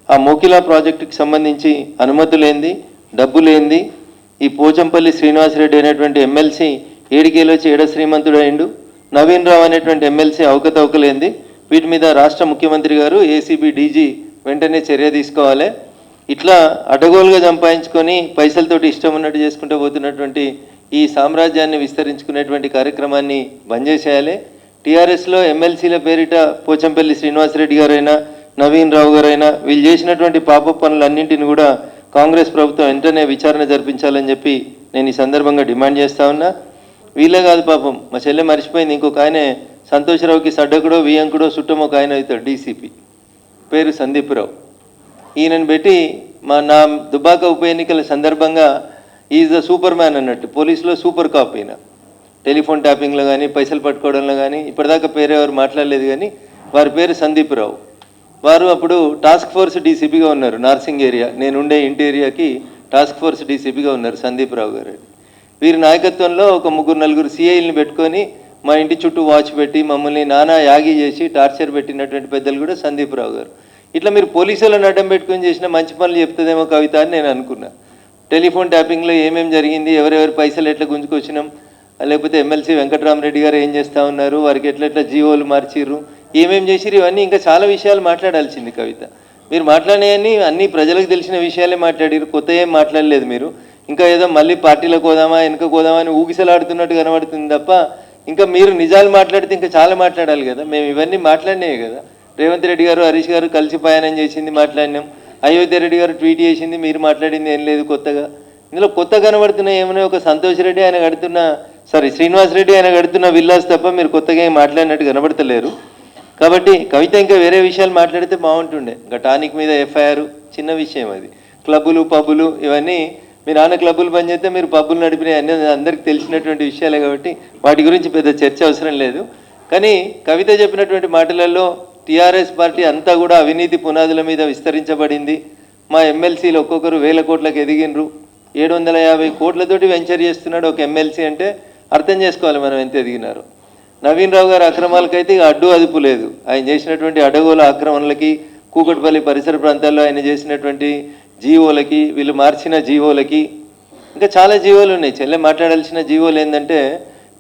ఆ మోకిలా ప్రాజెక్టుకి సంబంధించి అనుమతులేంది, డబ్బులేంది, ఈ పోచంపల్లి శ్రీనివాసరెడ్డి అనేటువంటి ఎమ్మెల్సీ ఏడికేలోచి ఏడ శ్రీమంతుడైండు, నవీన్ రావు అనేటువంటి ఎమ్మెల్సీ అవకతవకలేంది, వీటి మీద రాష్ట్ర ముఖ్యమంత్రి గారు ఏసీబీ డీజీ వెంటనే చర్య తీసుకోవాలి. ఇట్లా అడ్డగోలుగా సంపాదించుకొని పైసలతోటి ఇష్టం ఉన్నట్టు చేసుకుంటూ పోతున్నటువంటి ఈ సామ్రాజ్యాన్ని విస్తరించుకునేటువంటి కార్యక్రమాన్ని బంద్ చేసేయాలి. టీఆర్ఎస్లో ఎమ్మెల్సీల పేరిట పోచంపల్లి శ్రీనివాసరెడ్డి గారైనా, నవీన్ రావు గారైనా వీళ్ళు చేసినటువంటి పాప పనులన్నింటిని కూడా కాంగ్రెస్ ప్రభుత్వం వెంటనే విచారణ జరిపించాలని చెప్పి నేను ఈ సందర్భంగా డిమాండ్ చేస్తా ఉన్నా. వీళ్ళే కాదు పాపం, మా చెల్లె మర్చిపోయింది, ఇంకొక ఆయన సంతోషరావుకి సడ్డకుడో వియంకుడో చుట్టం ఒక ఆయన అవుతాడు, డీసీపీ పేరు సందీప్ రావు. ఈయనను పెట్టి నా దుబాక ఉప ఎన్నికల సందర్భంగా ఈజ్ ద సూపర్ మ్యాన్ అన్నట్టు, పోలీసులో సూపర్ కాప్ ఈయన. టెలిఫోన్ ట్యాపింగ్లో కానీ పైసలు పట్టుకోవడంలో కానీ ఇప్పటిదాకా పేరెవరు మాట్లాడలేదు, కానీ వారి పేరు సందీప్ రావు. వారు అప్పుడు టాస్క్ ఫోర్స్ డీసీపీగా ఉన్నారు నార్సింగ్ ఏరియా, నేనుండే ఇంటి ఏరియాకి టాస్క్ ఫోర్స్ డీసీపీగా ఉన్నారు సందీప్ రావు గారు. వీరి నాయకత్వంలో ఒక 3-4 సిఐల్ని పెట్టుకొని మా ఇంటి చుట్టూ వాచ్ పెట్టి మమ్మల్ని నానా యాగి చేసి టార్చర్ పెట్టినటువంటి పెద్దలు కూడా సందీప్ రావు గారు. ఇట్లా మీరు పోలీసులను అడ్డం పెట్టుకొని చేసిన మంచి పనులు చెప్తుందేమో కవిత అని నేను అనుకున్నా. టెలిఫోన్ ట్యాపింగ్లో ఏమేమి జరిగింది, ఎవరెవరి పైసలు ఎట్లా గుంజుకొచ్చినాం, లేకపోతే ఎమ్మెల్సీ వెంకటరామరెడ్డి గారు ఏం చేస్తూ ఉన్నారు, వారికి ఎట్లా జీవోలు మార్చిర్రు, ఏమేమి చేసిరు, ఇవన్నీ ఇంకా చాలా విషయాలు మాట్లాడాల్సింది కవిత. మీరు మాట్లాడేవన్నీ అన్నీ ప్రజలకు తెలిసిన విషయాలే మాట్లాడారు, కొత్త ఏం మాట్లాడలేదు మీరు. ఇంకా ఏదో మళ్ళీ పార్టీలకు పోదామా వెనుక పోదామా అని ఊగిసలాడుతున్నట్టు కనబడుతుంది తప్ప ఇంకా మీరు నిజాలు మాట్లాడితే ఇంకా చాలా మాట్లాడాలి కదా. మేము ఇవన్నీ మాట్లాడినాయి కదా. రేవంత్ రెడ్డి గారు హరీష్ గారు కలిసి ప్రయాణం చేసింది మాట్లాడినాం, అయోధ్య రెడ్డి గారు ట్వీట్ చేసింది, మీరు మాట్లాడింది ఏం లేదు కొత్తగా. ఇందులో కొత్త కనబడుతున్నాయి ఏమైనా ఒక సంతోష్ రెడ్డి ఆయన కడుతున్న శ్రీనివాస్ రెడ్డి ఆయన కడుతున్న విల్లాస్ తప్ప మీరు కొత్తగా ఏం మాట్లాడినట్టు కనబడతలేరు. కాబట్టి కవిత ఇంకా వేరే విషయాలు మాట్లాడితే బాగుంటుండే. ఇంకా టానిక్ మీద ఎఫ్ఐఆర్ చిన్న విషయం అది. క్లబ్బులు పబ్బులు ఇవన్నీ మీ నాన్న క్లబ్బులు బంద్ చేస్తే మీరు పబ్బులు నడిపినాయి అన్నీ అందరికీ తెలిసినటువంటి విషయాలే కాబట్టి వాటి గురించి పెద్ద చర్చ అవసరం లేదు. కానీ కవిత చెప్పినటువంటి మాటలలో టీఆర్ఎస్ పార్టీ అంతా కూడా అవినీతి పునాదుల మీద విస్తరించబడింది. మా ఎమ్మెల్సీలు ఒక్కొక్కరు 1000 కోట్లకు ఎదిగినరు, 750 కోట్లతోటి వెంచర్ చేస్తున్నాడు ఒక ఎమ్మెల్సీ అంటే అర్థం చేసుకోవాలి మనం ఎంత ఎదిగినారు. నవీన్ రావు గారి అక్రమాలకైతే ఇక అడ్డు అదుపు లేదు. ఆయన చేసినటువంటి అడగోల ఆక్రమణలకి, కూకట్పల్లి పరిసర ప్రాంతాల్లో ఆయన చేసినటువంటి జీవోలకి, వీళ్ళు మార్చిన జీవోలకి, ఇంకా చాలా జీవోలు ఉన్నాయి. చెల్లె మాట్లాడాల్సిన జీవోలు ఏంటంటే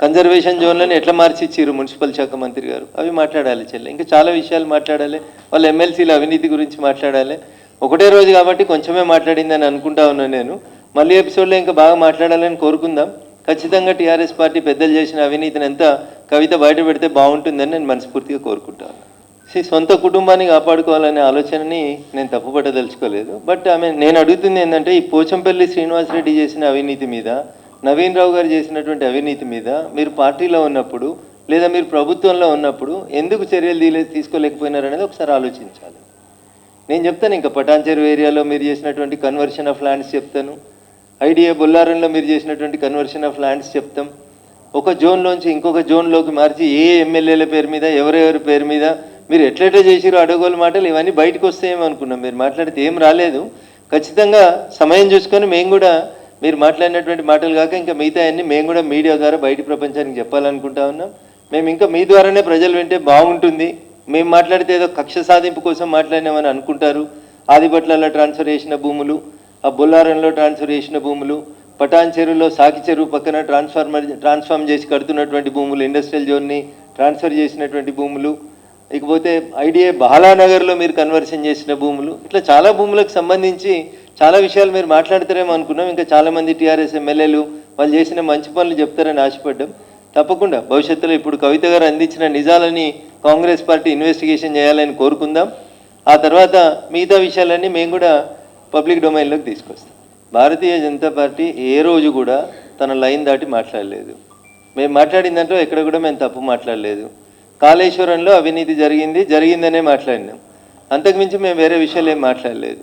కన్జర్వేషన్ జోన్లను ఎట్లా మార్చిచ్చిర్రు మున్సిపల్ శాఖ మంత్రి గారు, అవి మాట్లాడాలి చెల్లె. ఇంకా చాలా విషయాలు మాట్లాడాలి, వాళ్ళ ఎమ్మెల్సీల అవినీతి గురించి మాట్లాడాలి. ఒకటే రోజు కాబట్టి కొంచెమే మాట్లాడిందని అనుకుంటా ఉన్నాను నేను. మళ్ళీ ఎపిసోడ్లో ఇంకా బాగా మాట్లాడాలని కోరుకుందాం. ఖచ్చితంగా టీఆర్ఎస్ పార్టీ పెద్దలు చేసిన అవినీతిని ఎంత కవిత బయట పెడితే బాగుంటుందని నేను మనస్ఫూర్తిగా కోరుకుంటాను. సొంత కుటుంబాన్ని కాపాడుకోవాలనే ఆలోచనని నేను తప్పుపట్టదలుచుకోలేదు. బట్ నేను అడుగుతుంది ఏంటంటే ఈ పోచంపల్లి శ్రీనివాసరెడ్డి చేసిన అవినీతి మీద, నవీన్ రావు గారు చేసినటువంటి అవినీతి మీద మీరు పార్టీలో ఉన్నప్పుడు లేదా మీరు ప్రభుత్వంలో ఉన్నప్పుడు ఎందుకు చర్యలు తీసుకోలేకపోయినారనేది ఒకసారి ఆలోచించాలి. నేను చెప్తాను, ఇంకా పటాన్చెరు ఏరియాలో మీరు చేసినటువంటి కన్వర్షన్ ఆఫ్ ల్యాండ్స్ చెప్తాను, ఐడిఏ బొల్లారంలో మీరు చేసినటువంటి కన్వర్షన్ ఆఫ్ ల్యాండ్స్ చెప్తాం. ఒక జోన్లోంచి ఇంకొక జోన్లోకి మార్చి ఏ ఎమ్మెల్యేల పేరు మీద ఎవరెవరి పేరు మీద మీరు ఎట్లెట్లా చేసిరో అడగోలు మాటలు ఇవన్నీ బయటకు వస్తాయేమో అనుకున్నాం. మీరు మాట్లాడితే ఏం రాలేదు. ఖచ్చితంగా సమయం చూసుకొని మేము కూడా మీరు మాట్లాడినటువంటి మాటలు కాక ఇంకా మిగతా అన్నీ మేము కూడా మీడియా ద్వారా బయట ప్రపంచానికి చెప్పాలనుకుంటా ఉన్నాం. మేము ఇంకా మీ ద్వారానే ప్రజలు వింటే బాగుంటుంది. మేము మాట్లాడితే ఏదో కక్ష సాధింపు కోసం మాట్లాడినామని అనుకుంటారు. ఆదిపట్లలో ట్రాన్స్ఫర్ చేసిన భూములు, ఆ బొల్లారంలో ట్రాన్స్ఫర్ చేసిన భూములు, పటాన్ చెరువులో సాకి చెరువు పక్కన ట్రాన్స్ఫార్మ్ చేసి కడుతున్నటువంటి భూములు, ఇండస్ట్రియల్ జోన్ని ట్రాన్స్ఫర్ చేసినటువంటి భూములు, ఇకపోతే ఐడిఏ బాలానగర్లో మీరు కన్వర్షన్ చేసిన భూములు, ఇట్లా చాలా భూములకు సంబంధించి చాలా విషయాలు మీరు మాట్లాడతారేమో అనుకున్నాం. ఇంకా చాలామంది టీఆర్ఎస్ ఎమ్మెల్యేలు వాళ్ళు చేసిన మంచి పనులు చెప్తారని ఆశపడ్డాం. తప్పకుండా భవిష్యత్తులో ఇప్పుడు కవిత గారు అందించిన నిజాలని కాంగ్రెస్ పార్టీ ఇన్వెస్టిగేషన్ చేయాలని కోరుకుందాం. ఆ తర్వాత మిగతా విషయాలన్నీ మేము కూడా పబ్లిక్ డొమైన్లోకి తీసుకొస్తాం. భారతీయ జనతా పార్టీ ఏ రోజు కూడా తన లైన్ దాటి మాట్లాడలేదు. మేము మాట్లాడిన దాంట్లో ఎక్కడ కూడా మేము తప్పు మాట్లాడలేదు. కాళేశ్వరంలో అవినీతి జరిగిందనే మాట్లాడినాం, అంతకుమించి మేము వేరే విషయాలు ఏం మాట్లాడలేదు.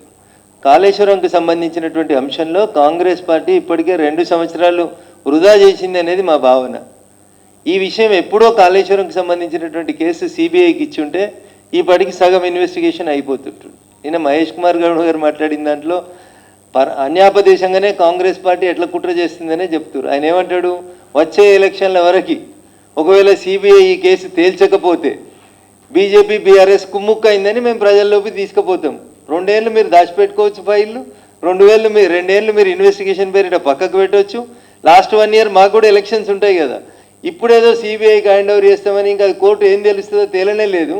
కాళేశ్వరంకి సంబంధించినటువంటి అంశంలో కాంగ్రెస్ పార్టీ ఇప్పటికే 2 సంవత్సరాలు వృధా చేసింది అనేది మా భావన. ఈ విషయం ఎప్పుడో కాళేశ్వరంకి సంబంధించినటువంటి కేసు సిబిఐకి ఇచ్చి ఉంటే ఈ పాటికి సగం ఇన్వెస్టిగేషన్ అయిపోతుంటుంది. నిన్న మహేష్ కుమార్ గౌడ్ గారు మాట్లాడిన దాంట్లో అన్యాపదేశంగానే కాంగ్రెస్ పార్టీ ఎట్లా కుట్ర చేస్తుందనే చెప్తారు. ఆయన ఏమంటాడు, వచ్చే ఎలక్షన్ల వరకు ఒకవేళ సిబిఐ ఈ కేసు తేల్చకపోతే బీజేపీ బీఆర్ఎస్ కుమ్ముక్క అయిందని మేము ప్రజల్లోకి తీసుకుపోతాం. 2 ఏళ్ళు మీరు దాచిపెట్టుకోవచ్చు ఫైళ్ళు, 2 ఏళ్ళు మీరు ఇన్వెస్టిగేషన్ పేరిట పక్కకు పెట్టవచ్చు. లాస్ట్ 1 ఇయర్ మాకు కూడా ఎలక్షన్స్ ఉంటాయి కదా. ఇప్పుడేదో సిబిఐకి హ్యాండ్ ఓవర్ చేస్తామని ఇంకా కోర్టు ఏం తెలుస్తుందో తేలనే లేదు.